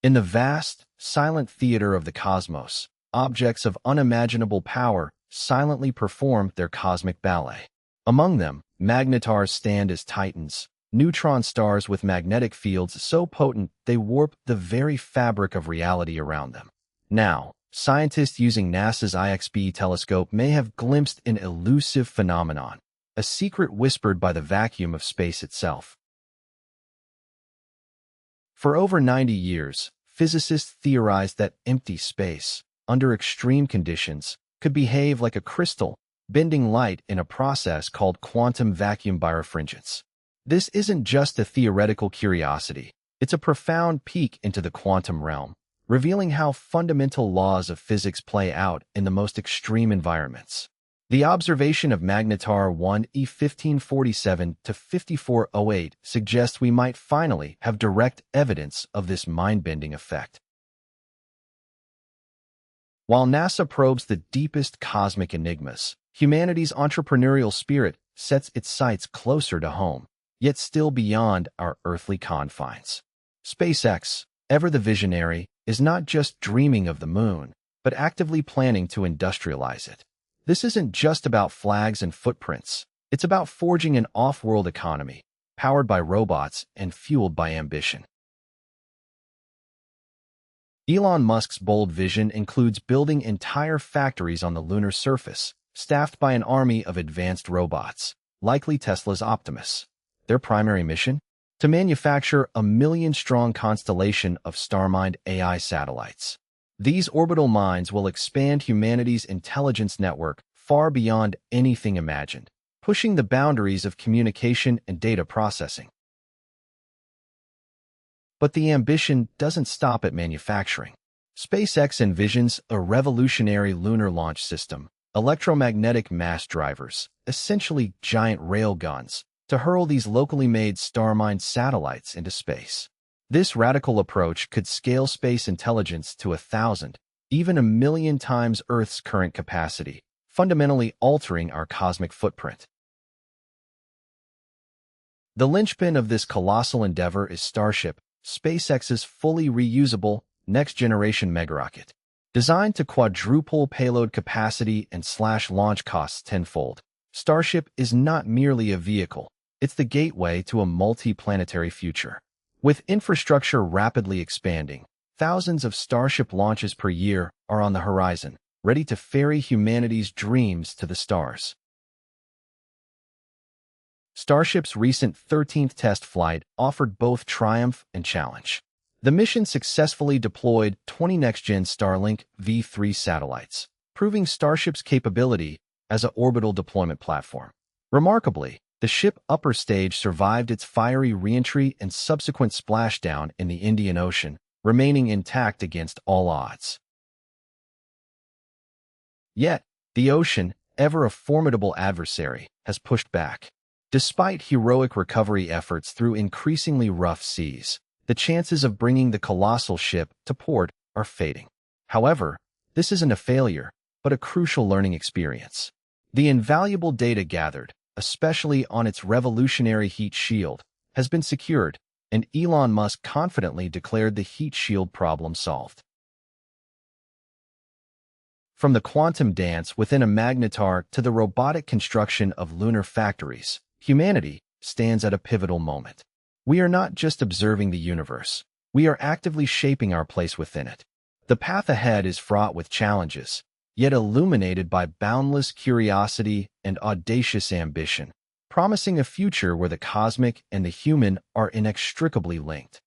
In the vast, silent theater of the cosmos, objects of unimaginable power silently perform their cosmic ballet. Among them, magnetars stand as titans, neutron stars with magnetic fields so potent they warp the very fabric of reality around them. Now, scientists using NASA's IXB telescope may have glimpsed an elusive phenomenon, a secret whispered by the vacuum of space itself. For over 90 years, physicists theorized that empty space, under extreme conditions, could behave like a crystal, bending light in a process called quantum vacuum birefringence. This isn't just a theoretical curiosity, it's a profound peek into the quantum realm, revealing how fundamental laws of physics play out in the most extreme environments. The observation of magnetar 1e 1547 to 5408 suggests we might finally have direct evidence of this mind-bending effect. While NASA probes the deepest cosmic enigmas, humanity's entrepreneurial spirit sets its sights closer to home, yet still beyond our earthly confines. SpaceX, ever the visionary, is not just dreaming of the moon, but actively planning to industrialize it. This isn't just about flags and footprints. It's about forging an off-world economy, powered by robots and fueled by ambition. Elon Musk's bold vision includes building entire factories on the lunar surface, staffed by an army of advanced robots, likely Tesla's Optimus. Their primary mission? To manufacture a million-strong constellation of star-mined AI satellites. These orbital mines will expand humanity's intelligence network far beyond anything imagined, pushing the boundaries of communication and data processing. But the ambition doesn't stop at manufacturing. SpaceX envisions a revolutionary lunar launch system, electromagnetic mass drivers, essentially giant railguns, to hurl these locally made star-mined satellites into space. This radical approach could scale space intelligence to 1,000, even 1,000,000 times Earth's current capacity, fundamentally altering our cosmic footprint. The linchpin of this colossal endeavor is Starship, SpaceX's fully reusable, next-generation megarocket. Designed to quadruple payload capacity and slash launch costs tenfold, Starship is not merely a vehicle, it's the gateway to a multi-planetary future. With infrastructure rapidly expanding, thousands of Starship launches per year are on the horizon, ready to ferry humanity's dreams to the stars. Starship's recent 13th test flight offered both triumph and challenge. The mission successfully deployed 20 next-gen Starlink V3 satellites, proving Starship's capability as an orbital deployment platform. Remarkably, the ship's upper stage survived its fiery re-entry and subsequent splashdown in the Indian Ocean, remaining intact against all odds. Yet, the ocean, ever a formidable adversary, has pushed back. Despite heroic recovery efforts through increasingly rough seas, the chances of bringing the colossal ship to port are fading. However, this isn't a failure, but a crucial learning experience. The invaluable data gathered, especially on its revolutionary heat shield, has been secured, and Elon Musk confidently declared the heat shield problem solved. From the quantum dance within a magnetar to the robotic construction of lunar factories, humanity stands at a pivotal moment. We are not just observing the universe, we are actively shaping our place within it. The path ahead is fraught with challenges, yet illuminated by boundless curiosity and audacious ambition, promising a future where the cosmic and the human are inextricably linked.